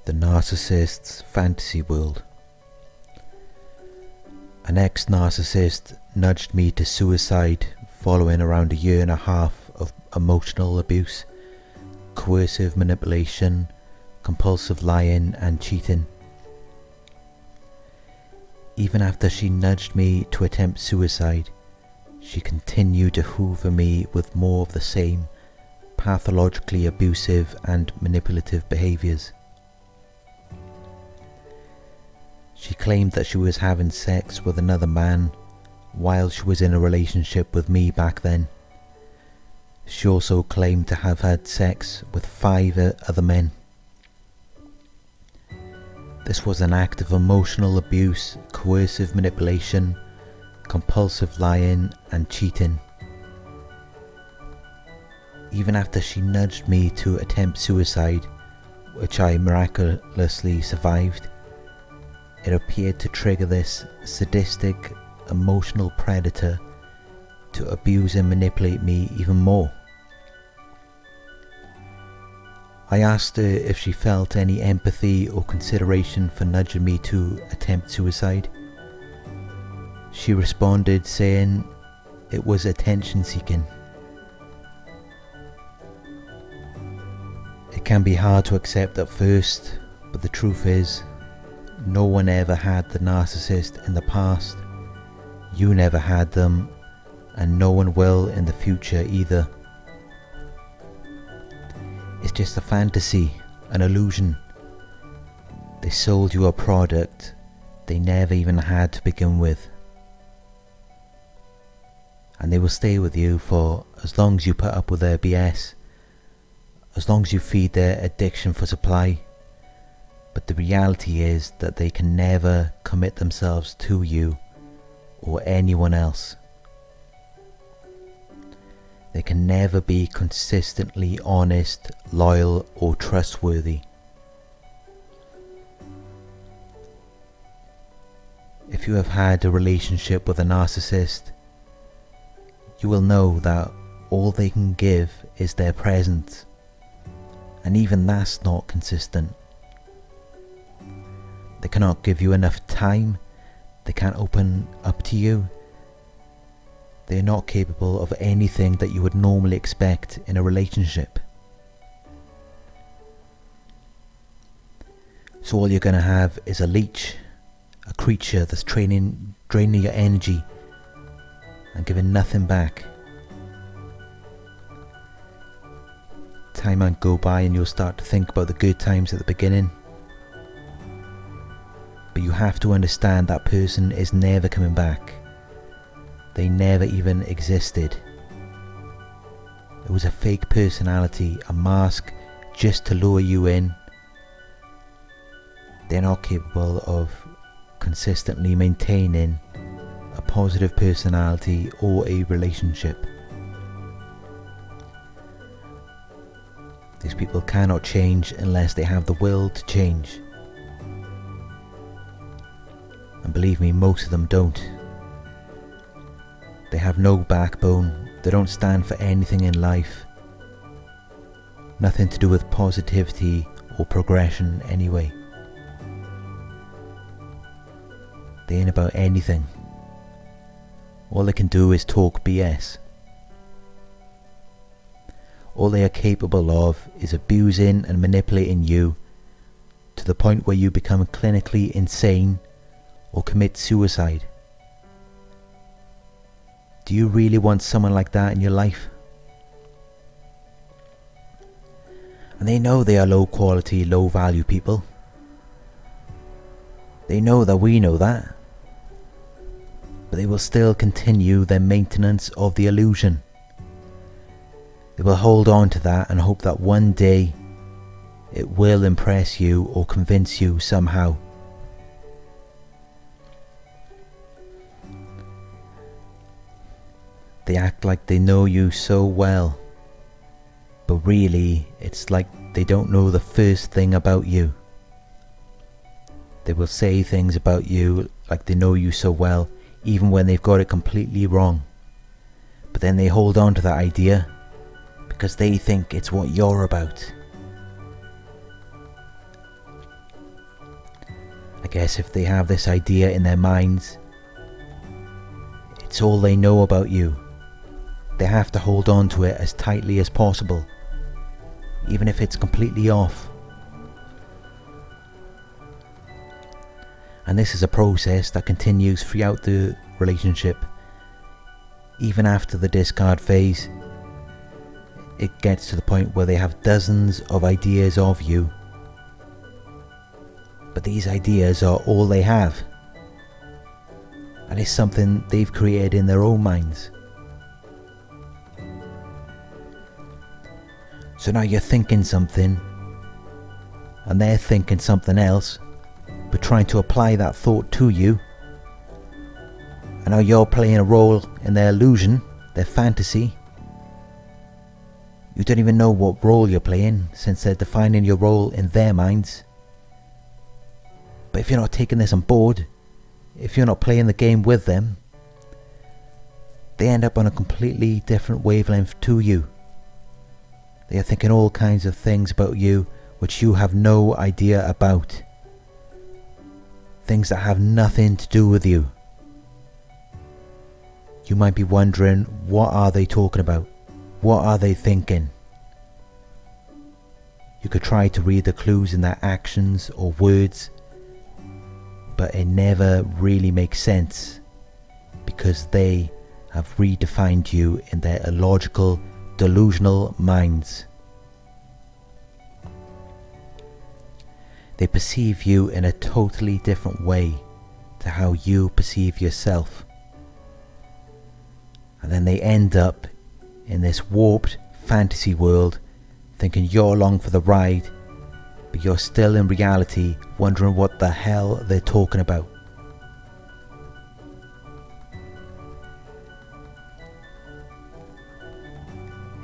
The narcissist's fantasy world. An ex-narcissist nudged me to suicide following around 1.5 years of emotional abuse, coercive manipulation, compulsive lying and cheating. Even after she nudged me to attempt suicide, she continued to hoover me with more of the same pathologically abusive and manipulative behaviours. She claimed that she was having sex with another man while she was in a relationship with me back then. She also claimed to have had sex with 5 other men. This was an act of emotional abuse, coercive manipulation, compulsive lying and cheating. Even after she nudged me to attempt suicide, which I miraculously survived, it appeared to trigger this sadistic, emotional predator to abuse and manipulate me even more. I asked her if she felt any empathy or consideration for nudging me to attempt suicide. She responded saying it was attention seeking. It can be hard to accept at first, but the truth is, no one ever had the narcissist in the past. You never had them, and no one will in the future either. It's just a fantasy, an illusion. They sold you a product they never even had to begin with. And they will stay with you for as long as you put up with their BS, as long as you feed their addiction for supply. But the reality is that they can never commit themselves to you or anyone else. They can never be consistently honest, loyal, or trustworthy. If you have had a relationship with a narcissist, you will know that all they can give is their presence, and even that's not consistent. They cannot give you enough time, they can't open up to you. They are not capable of anything that you would normally expect in a relationship. So all you're going to have is a leech, a creature that's draining your energy and giving nothing back. Time might go by and you'll start to think about the good times at the beginning. But you have to understand that person is never coming back. They never even existed. It was a fake personality, a mask just to lure you in. They're not capable of consistently maintaining a positive personality or a relationship. These people cannot change unless they have the will to change. And believe me, most of them don't. They have no backbone, they don't stand for anything in life. Nothing to do with positivity or progression anyway. They ain't about anything. All they can do is talk BS. All they are capable of is abusing and manipulating you to the point where you become clinically insane or commit suicide. Do you really want someone like that in your life? And they know they are low quality, low value people. They know that we know that. But they will still continue their maintenance of the illusion. They will hold on to that and hope that one day it will impress you or convince you somehow. They act like they know you so well, but really it's like they don't know the first thing about you. They will say things about you like they know you so well, even when they've got it completely wrong. But then they hold on to that idea because they think it's what you're about. I guess if they have this idea in their minds, it's all they know about you. They have to hold on to it as tightly as possible, even if it's completely off. And this is a process that continues throughout the relationship. Even after the discard phase, it gets to the point where they have dozens of ideas of you. But these ideas are all they have. And it's something they've created in their own minds. So now you're thinking something, and they're thinking something else, but trying to apply that thought to you. And now you're playing a role in their illusion, their fantasy. You don't even know what role you're playing, since they're defining your role in their minds. But if you're not taking this on board, if you're not playing the game with them, they end up on a completely different wavelength to you. They are thinking all kinds of things about you which you have no idea about. Things that have nothing to do with you. You might be wondering, what are they talking about? What are they thinking? You could try to read the clues in their actions or words, but it never really makes sense because they have redefined you in their illogical, delusional minds. They perceive you in a totally different way to how you perceive yourself. And then they end up in this warped fantasy world thinking you're along for the ride, but you're still in reality wondering what the hell they're talking about.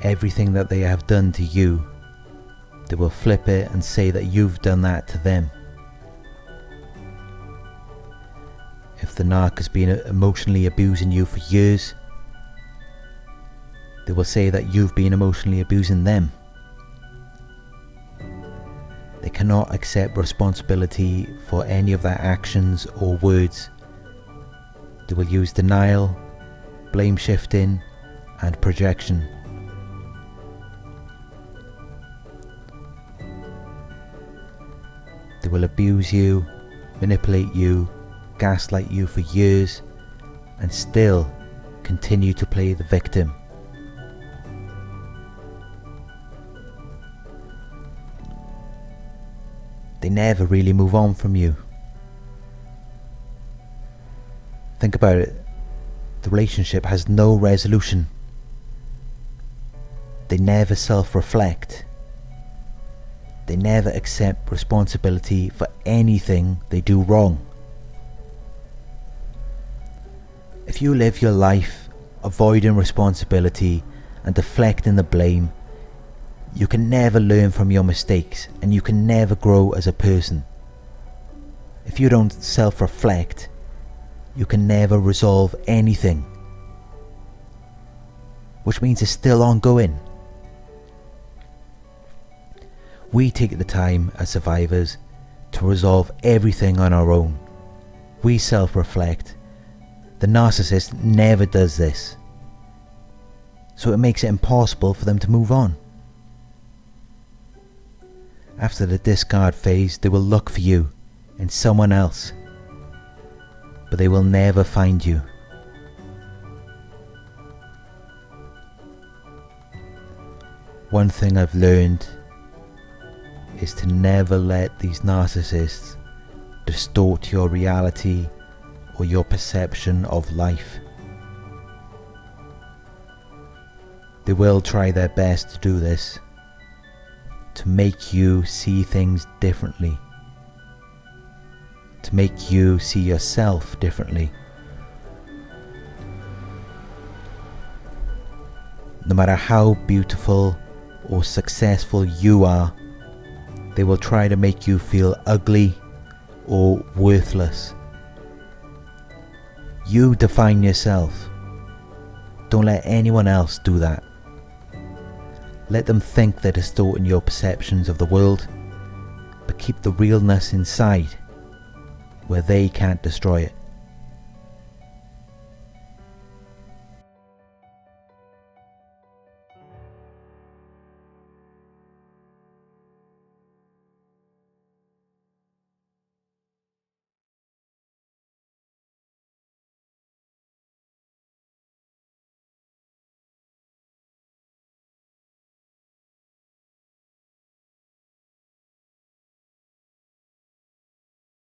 Everything that they have done to you, they will flip it and say that you've done that to them. If the narc has been emotionally abusing you for years, they will say that you've been emotionally abusing them. They cannot accept responsibility for any of their actions or words. They will use denial, blame shifting, and projection. They will abuse you, manipulate you, gaslight you for years, and still continue to play the victim. They never really move on from you. Think about it. The relationship has no resolution. They never self-reflect. They never accept responsibility for anything they do wrong. If you live your life avoiding responsibility and deflecting the blame, you can never learn from your mistakes and you can never grow as a person. If you don't self-reflect, you can never resolve anything, which means it's still ongoing. We take the time as survivors to resolve everything on our own. We self-reflect. The narcissist never does this, so it makes it impossible for them to move on. After the discard phase, they will look for you in someone else, but they will never find you. One thing I've learned is to never let these narcissists distort your reality or your perception of life. They will try their best to do this, to make you see things differently, to make you see yourself differently. No matter how beautiful or successful you are, they will try to make you feel ugly or worthless. You define yourself. Don't let anyone else do that. Let them think they're distorting your perceptions of the world, but keep the realness inside, where they can't destroy it.